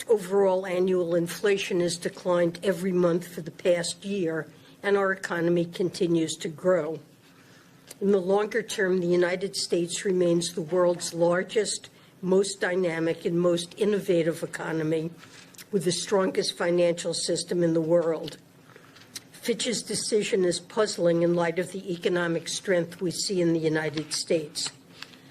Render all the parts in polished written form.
Overall annual inflation has declined every month for the past year, and our economy continues to grow. In the longer term, the United States remains the world's largest, most dynamic, and most innovative economy, with the strongest financial system in the world. Fitch's decision is puzzling in light of the economic strength we see in the United States.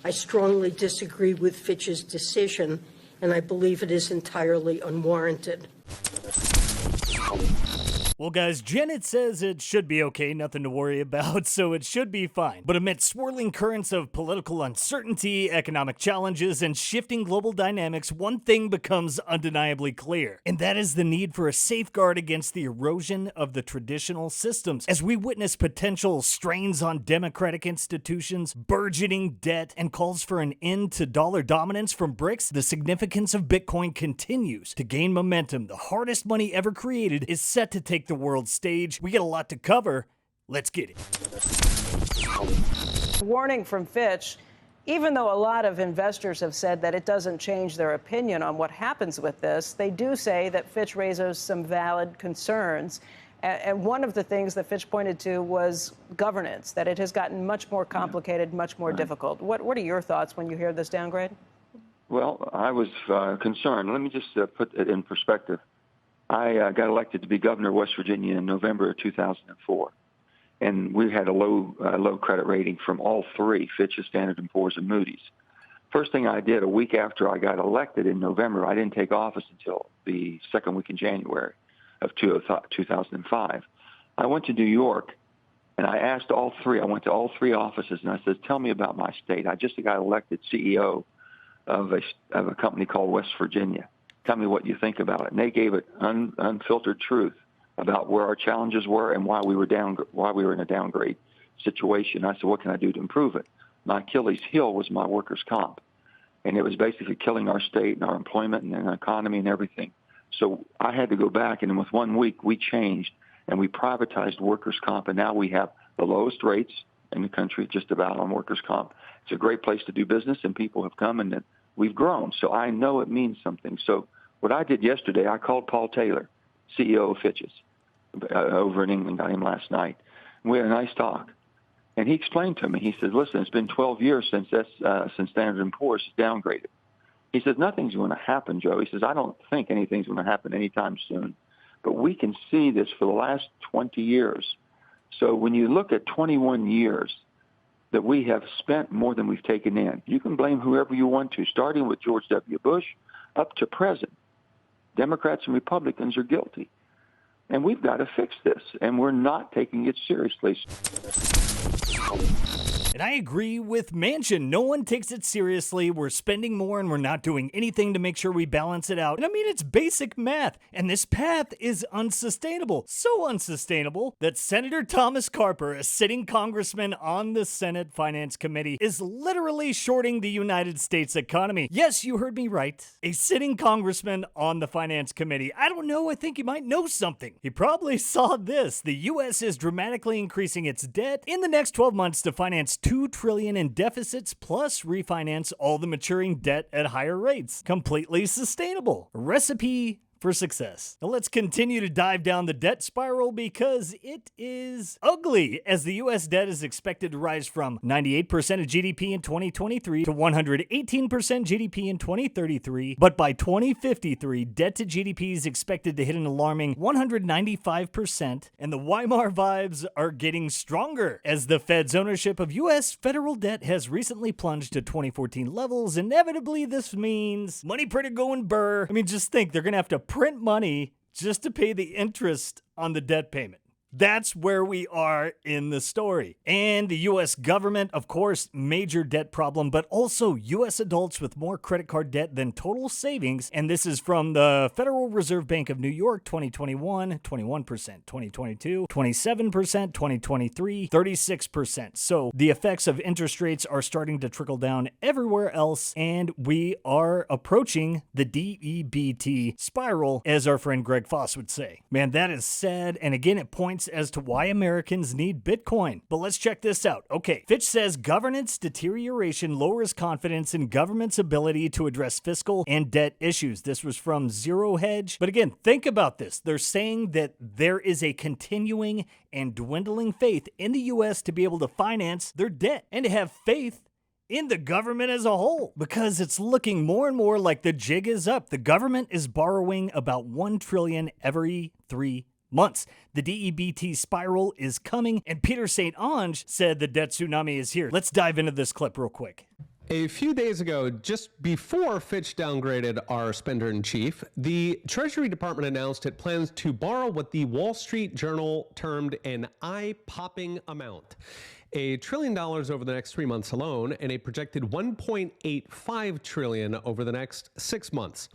I strongly disagree with Fitch's decision, and I believe it is entirely unwarranted. Well, guys, Janet says it should be okay, nothing to worry about, so it should be fine. But amidst swirling currents of political uncertainty, economic challenges, and shifting global dynamics, one thing becomes undeniably clear, and that is the need for a safeguard against the erosion of the traditional systems. As we witness potential strains on democratic institutions, burgeoning debt, and calls for an end to dollar dominance from Brics, the significance of Bitcoin continues to gain momentum. The hardest money ever created is set to take the world stage. We get a lot to cover. Let's get it. Warning from Fitch, even though a lot of investors have said that it doesn't change their opinion on what happens with this, they do say that Fitch raises some valid concerns. And one of the things that Fitch pointed to was governance, that it has gotten much more complicated, much more difficult. What are your thoughts when you hear this downgrade? Well, I was concerned. Let me just put it in perspective. I got elected to be governor of West Virginia in November of 2004, and we had a low credit rating from all three, Fitch, Standard & Poor's, and Moody's. First thing I did a week after I got elected in November, I didn't take office until the second week in January of 2005. I went to New York, and I asked all three. I went to all three offices, and I said, tell me about my state. I just got elected CEO of a company called West Virginia. Tell me what you think about it. And they gave it unfiltered truth about where our challenges were and why we were in a downgrade situation. I said, what can I do to improve it? My Achilles heel was my workers' comp, and it was basically killing our state and our employment and our economy and everything. So I had to go back, and with 1 week, we changed, and we privatized workers' comp, and now we have the lowest rates in the country just about on workers' comp. It's a great place to do business, and people have come, and we've grown. So I know it means something. So what I did yesterday, I called Paul Taylor, CEO of Fitch's, over in England, got him last night. We had a nice talk. And he explained to me, he said, listen, it's been 12 years since Standard & Poor's is downgraded. He says, nothing's going to happen, Joe. He says, I don't think anything's going to happen anytime soon. But we can see this for the last 20 years. So when you look at 21 years that we have spent more than we've taken in, you can blame whoever you want to, starting with George W. Bush up to present. Democrats and Republicans are guilty. And we've got to fix this, and we're not taking it seriously. And I agree with Manchin. No one takes it seriously. We're spending more and we're not doing anything to make sure we balance it out. And I mean, it's basic math. And this path is unsustainable. So unsustainable that Senator Thomas Carper, a sitting congressman on the Senate Finance Committee, is literally shorting the United States economy. Yes, you heard me right. A sitting congressman on the Finance Committee. I don't know. I think he might know something. He probably saw this. The U.S. is dramatically increasing its debt in the next 12 months to finance $2 trillion in deficits plus refinance all the maturing debt at higher rates. Completely sustainable. Recipe for success. Now let's continue to dive down the debt spiral because it is ugly, as the U.S. debt is expected to rise from 98% of GDP in 2023 to 118% GDP in 2033. But by 2053, debt to GDP is expected to hit an alarming 195%, and the Weimar vibes are getting stronger as the Fed's ownership of U.S. federal debt has recently plunged to 2014 levels. Inevitably, this means money printer going burr. I mean, just think, they're going to have to print money just to pay the interest on the debt payment. That's where we are in the story. And the U.S. government, of course, major debt problem, but also U.S. adults with more credit card debt than total savings. And this is from the Federal Reserve Bank of New York, 2021, 21%, 2022, 27%, 2023, 36%. So the effects of interest rates are starting to trickle down everywhere else, and we are approaching the DEBT spiral, as our friend Greg Foss would say. Man, that is sad. And again, it points points as to why Americans need Bitcoin. But let's check this out. Okay, Fitch says governance deterioration lowers confidence in government's ability to address fiscal and debt issues. This was from Zero Hedge. But again, think about this. They're saying that there is a continuing and dwindling faith in the U.S. to be able to finance their debt and to have faith in the government as a whole, because it's looking more and more like the jig is up. The government is borrowing about $1 trillion every 3 months. The DEBT spiral is coming, and Peter St. Onge said the debt tsunami is here. Let's dive into this clip real quick. A few days ago, just before Fitch downgraded our spender-in-chief, the Treasury Department announced it plans to borrow what the Wall Street Journal termed an eye-popping amount. $1 trillion over the next 3 months alone, and a projected $1.85 trillion over the next 6 months.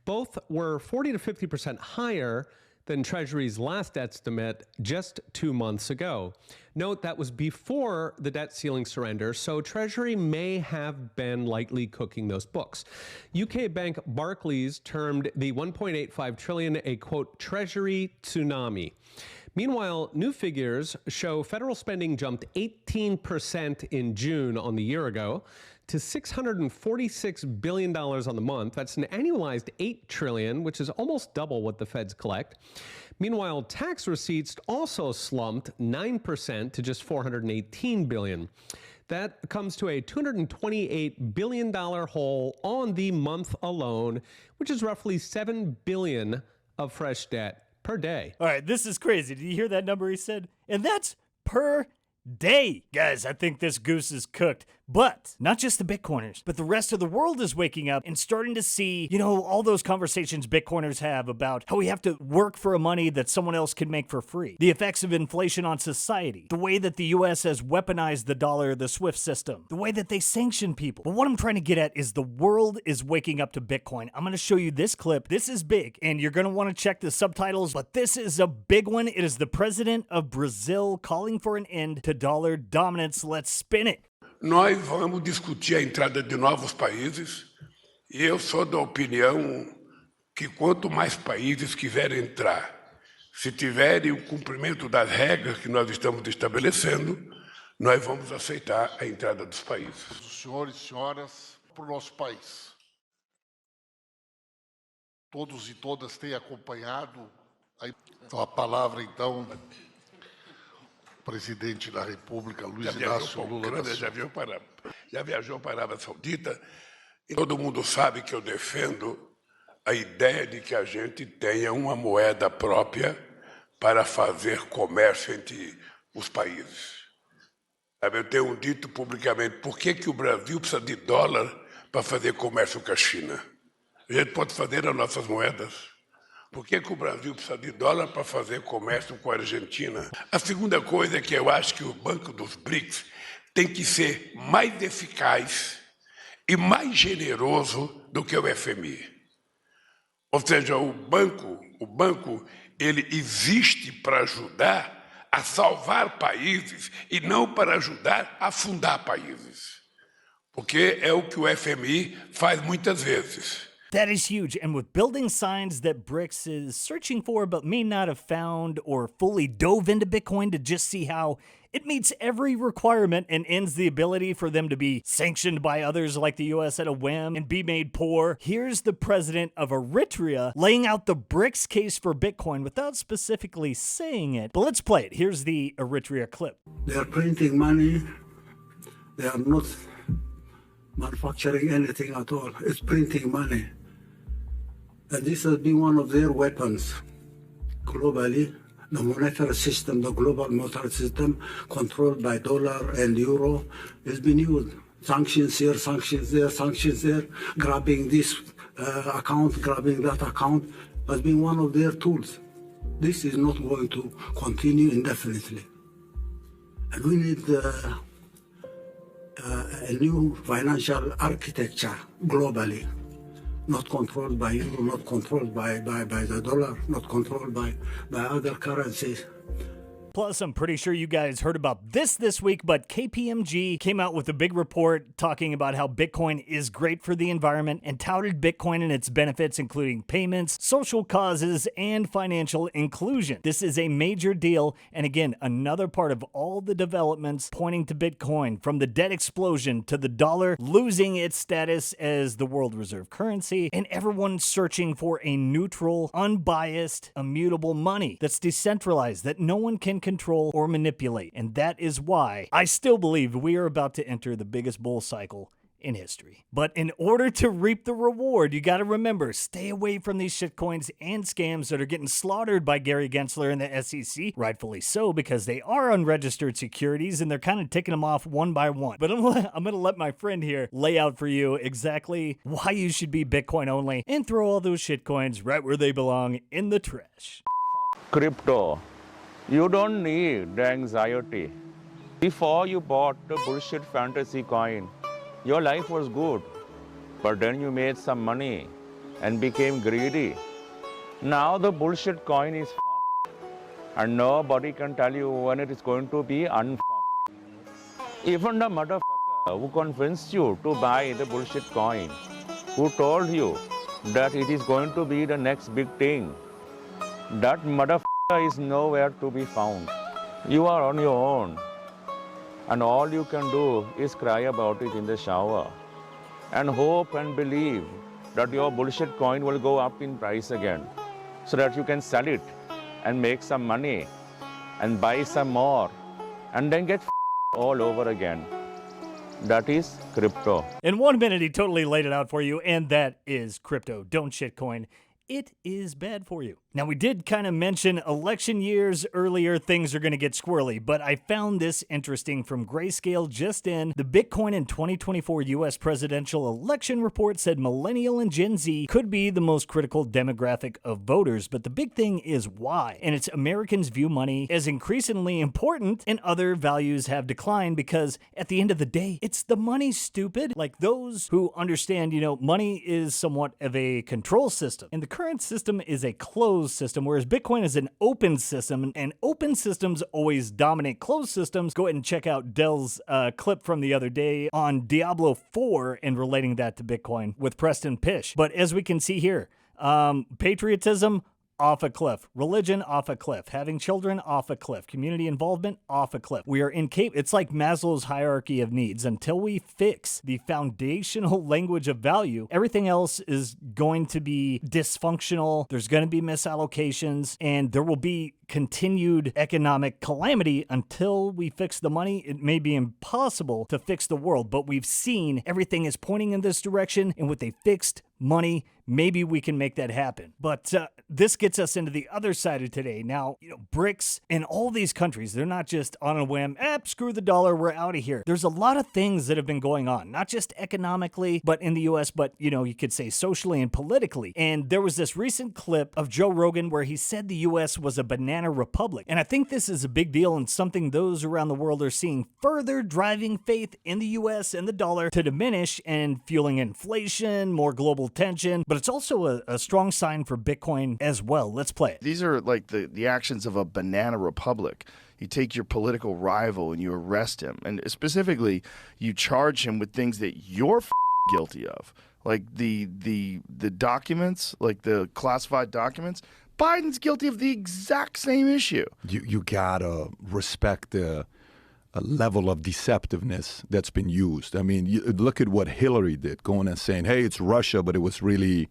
Both were 40 to 50% higher than Treasury's last estimate just 2 months ago. Note that was before the debt ceiling surrender, so Treasury may have been lightly cooking those books. UK bank Barclays termed the $1.85 trillion a, quote, Treasury tsunami. Meanwhile, new figures show federal spending jumped 18% in June on the year ago to $646 billion on the month. That's an annualized $8 trillion, which is almost double what the feds collect. Meanwhile, tax receipts also slumped 9% to just $418 billion. That comes to a $228 billion hole on the month alone, which is roughly $7 billion of fresh debt per day. All right, this is crazy. Did you hear that number he said? And that's per day. Guys, I think this goose is cooked. But not just the Bitcoiners, but the rest of the world is waking up and starting to see, all those conversations Bitcoiners have about how we have to work for a money that someone else can make for free. The effects of inflation on society. The way that the U.S. has weaponized the dollar, the SWIFT system. The way that they sanction people. But what I'm trying to get at is the world is waking up to Bitcoin. I'm going to show you this clip. This is big, and you're going to want to check the subtitles, but this is a big one. It is the president of Brazil calling for an end to dollar dominance. Let's spin it. Nós vamos discutir a entrada de novos países e eu sou da opinião que quanto mais países quiserem entrar, se tiverem o cumprimento das regras que nós estamos estabelecendo, nós vamos aceitar a entrada dos países. Os senhores e senhoras, para o nosso país. Todos e todas têm acompanhado. Então, a palavra, então, presidente da República, Luiz Inácio Lula da Silva. Já viajou para a Arábia Saudita e todo mundo sabe que eu defendo a ideia de que a gente tenha uma moeda própria para fazer comércio entre os países. Eu tenho dito publicamente, por que o Brasil precisa de dólar para fazer comércio com a China? A gente pode fazer as nossas moedas. Por que o Brasil precisa de dólar para fazer comércio com a Argentina? A segunda coisa é que eu acho que o Banco dos Brics tem que ser mais eficaz e mais generoso do que o FMI. Ou seja, o banco ele existe para ajudar a salvar países e não para ajudar a afundar países. Porque é o que o FMI faz muitas vezes. That is huge, and with building signs that Brics is searching for but may not have found or fully dove into Bitcoin to just see how it meets every requirement and ends the ability for them to be sanctioned by others like the US at a whim and be made poor. Here's the president of Eritrea laying out the Brics case for Bitcoin without specifically saying it. But let's play it. Here's the Eritrea clip. They are printing money. They are not manufacturing anything at all. It's printing money. And this has been one of their weapons globally. The monetary system, the global monetary system, controlled by dollar and euro, has been used. Sanctions here, sanctions there, sanctions there, grabbing this account, grabbing that account, has been one of their tools. This is not going to continue indefinitely. And we need a new financial architecture globally. Not controlled by euro, not controlled by the dollar, not controlled by other currencies. Plus, I'm pretty sure you guys heard about this week, but KPMG came out with a big report talking about how Bitcoin is great for the environment and touted Bitcoin and its benefits, including payments, social causes, and financial inclusion. This is a major deal, and again, another part of all the developments pointing to Bitcoin, from the debt explosion to the dollar losing its status as the world reserve currency, and everyone searching for a neutral, unbiased, immutable money that's decentralized, that no one can control or manipulate. And that is why I still believe we are about to enter the biggest bull cycle in history. But in order to reap the reward, you got to remember, stay away from these shitcoins and scams that are getting slaughtered by Gary Gensler and the SEC, rightfully so, because they are unregistered securities and they're kind of taking them off one by one. But I'm going to let my friend here lay out for you exactly why you should be Bitcoin only and throw all those shitcoins right where they belong, in the trash. Crypto, you don't need the anxiety. Before you bought the bullshit fantasy coin, your life was good, but then you made some money and became greedy. Now the bullshit coin is and nobody can tell you when it is going to be Even the motherfucker who convinced you to buy the bullshit coin, who told you that it is going to be the next big thing, that motherfucker is nowhere to be found. You are on your own. And all you can do is cry about it in the shower and hope and believe that your bullshit coin will go up in price again so that you can sell it and make some money and buy some more and then get all over again. That is crypto. In 1 minute, he totally laid it out for you, and that is crypto. Don't shitcoin. It is bad for you. Now, we did kind of mention election years earlier. Things are going to get squirrely, but I found this interesting from Grayscale just in. The Bitcoin in 2024 U.S. presidential election report said Millennial and Gen Z could be the most critical demographic of voters, but the big thing is why. And it's Americans view money as increasingly important, and other values have declined because at the end of the day, it's the money, stupid. Like those who understand, money is somewhat of a control system, and the current system is a closed system, whereas Bitcoin is an open system, and open systems always dominate closed systems. Go ahead and check out Dell's clip from the other day on Diablo 4 and relating that to Bitcoin with Preston Pish. But as we can see here, patriotism, off a cliff. Religion, off a cliff. Having children, off a cliff. Community involvement, off a cliff. We are it's like Maslow's hierarchy of needs. Until we fix the foundational language of value, everything else is going to be dysfunctional. There's going to be misallocations, and there will be continued economic calamity until we fix the money. It may be impossible to fix the world, but we've seen everything is pointing in this direction, and with a fixed money, maybe we can make that happen. But this gets us into the other side of today. Now, Brics and all these countries, they're not just on a whim, screw the dollar, we're out of here. There's a lot of things that have been going on, not just economically, but in the US, but, you could say socially and politically. And there was this recent clip of Joe Rogan where he said the US was a banana republic. And I think this is a big deal and something those around the world are seeing, further driving faith in the US and the dollar to diminish and fueling inflation, more global tension. But it's also a strong sign for Bitcoin as well. Let's play it. These are like the actions of a banana republic. You take your political rival and you arrest him. And specifically, you charge him with things that you're guilty of. Like the documents, like the classified documents. Biden's guilty of the exact same issue. You gotta respect the level of deceptiveness that's been used. I mean, look at what Hillary did, going and saying, hey, it's Russia, but it was really,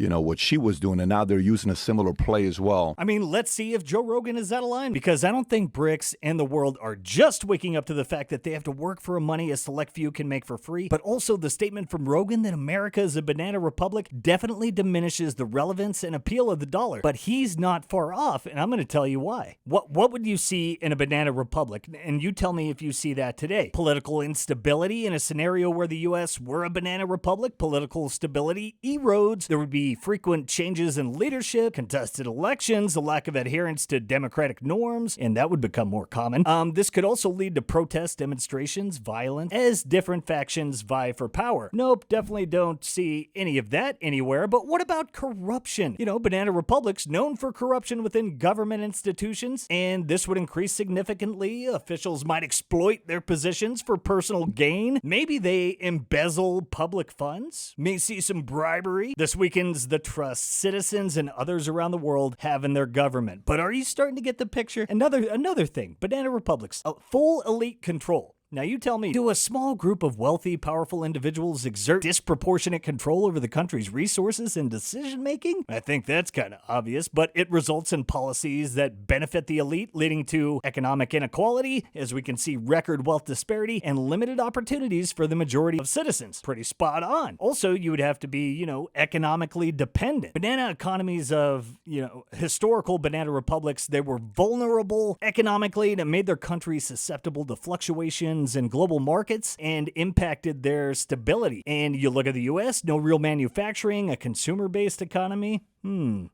what she was doing, and now they're using a similar play as well. I mean, let's see if Joe Rogan is out of line, because I don't think Brics and the world are just waking up to the fact that they have to work for a money a select few can make for free, but also the statement from Rogan that America is a banana republic definitely diminishes the relevance and appeal of the dollar. But he's not far off, and I'm going to tell you why. What would you see in a banana republic? And you tell me if you see that today. Political instability in a scenario where the U.S. were a banana republic, political stability erodes. There would be see frequent changes in leadership, contested elections, a lack of adherence to democratic norms, and that would become more common. This could also lead to protests, demonstrations, violence, as different factions vie for power. Nope, definitely don't see any of that anywhere. But what about corruption? You know, banana republics known for corruption within government institutions, and this would increase significantly. Officials might exploit their positions for personal gain. Maybe they embezzle public funds. May see some bribery. This weakens the trust citizens and others around the world have in their government. But are you starting to get the picture? Another thing, banana republics, full elite control. Now you tell me, do a small group of wealthy, powerful individuals exert disproportionate control over the country's resources and decision-making? I think that's kind of obvious, but it results in policies that benefit the elite, leading to economic inequality, as we can see record wealth disparity, and limited opportunities for the majority of citizens. Pretty spot on. Also, you would have to be, economically dependent. Banana economies of, historical banana republics, they were vulnerable economically and it made their country susceptible to fluctuations in global markets and impacted their stability. And you look at the US, no real manufacturing, a consumer-based economy.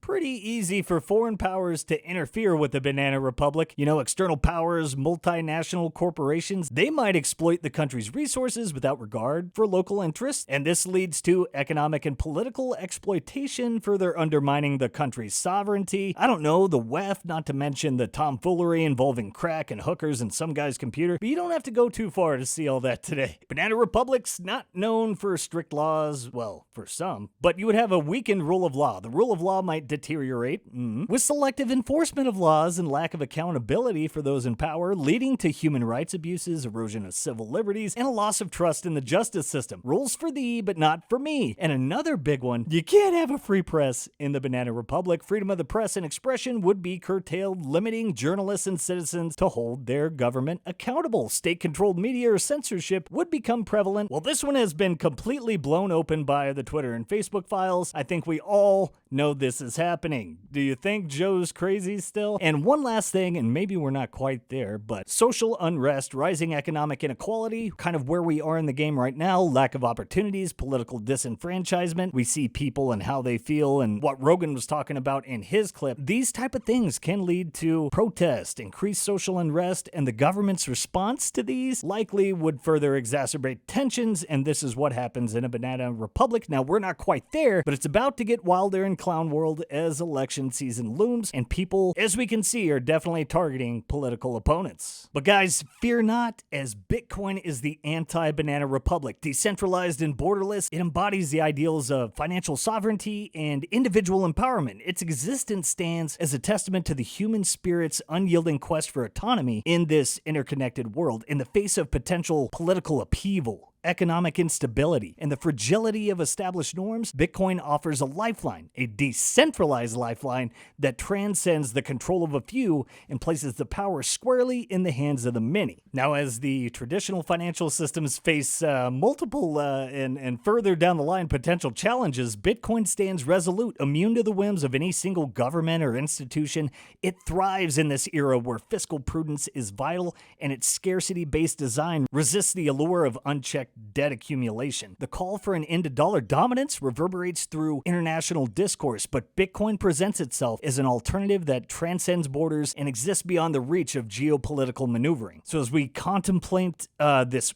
Pretty easy for foreign powers to interfere with the banana republic. External powers, multinational corporations, they might exploit the country's resources without regard for local interests, and this leads to economic and political exploitation, further undermining the country's sovereignty. I don't know, the WEF, not to mention the tomfoolery involving crack and hookers in some guy's computer, but you don't have to go too far to see all that today. Banana republics, not known for strict laws, well, for some, but you would have a weakened rule of law. The rule of law might deteriorate with selective enforcement of laws and lack of accountability for those in power, leading to human rights abuses, erosion of civil liberties, and a loss of trust in the justice system. Rules for thee, but not for me. And another big one, you can't have a free press in the banana republic. Freedom of the press and expression would be curtailed, limiting journalists and citizens to hold their government accountable. State-controlled media or censorship would become prevalent. Well, this one has been completely blown open by the Twitter and Facebook files. I think we all know this is happening. Do you think Joe's crazy still? And one last thing, and maybe we're not quite there, but social unrest, rising economic inequality, kind of where we are in the game right now, lack of opportunities, political disenfranchisement. We see people and how they feel and what Rogan was talking about in his clip. These type of things can lead to protest, increased social unrest, and the government's response to these likely would further exacerbate tensions, and this is what happens in a banana republic. Now, we're not quite there, but it's about to get wilder in clown world as election season looms, and people, as we can see, are definitely targeting political opponents. But guys, fear not, as Bitcoin is the anti-banana republic. Decentralized and borderless, it embodies the ideals of financial sovereignty and individual empowerment. Its existence stands as a testament to the human spirit's unyielding quest for autonomy in this interconnected world. In the face of potential political upheaval, economic instability, and the fragility of established norms, Bitcoin offers a lifeline, a decentralized lifeline that transcends the control of a few and places the power squarely in the hands of the many. Now, as the traditional financial systems face multiple and further down the line potential challenges, Bitcoin stands resolute, immune to the whims of any single government or institution. It thrives in this era where fiscal prudence is vital, and its scarcity-based design resists the allure of unchecked debt accumulation. The call for an end to dollar dominance reverberates through international discourse, but Bitcoin presents itself as an alternative that transcends borders and exists beyond the reach of geopolitical maneuvering. So as we contemplate this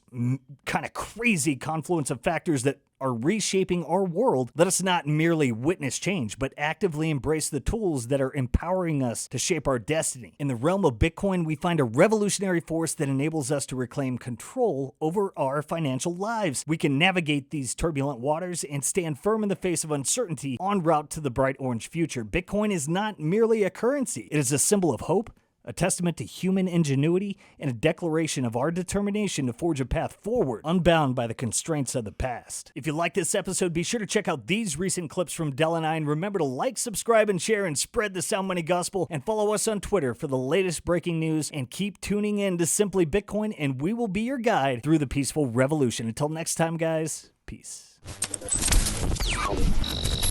kind of crazy confluence of factors that are reshaping our world, let us not merely witness change, but actively embrace the tools that are empowering us to shape our destiny. In the realm of Bitcoin, we find a revolutionary force that enables us to reclaim control over our financial lives. We can navigate these turbulent waters and stand firm in the face of uncertainty en route to the bright orange future. Bitcoin is not merely a currency. It is a symbol of hope, a testament to human ingenuity, and a declaration of our determination to forge a path forward, unbound by the constraints of the past. If you like this episode, be sure to check out these recent clips from Del and I, and remember to like, subscribe, and share, and spread the Sound Money Gospel, and follow us on Twitter for the latest breaking news, and keep tuning in to Simply Bitcoin, and we will be your guide through the peaceful revolution. Until next time, guys, peace.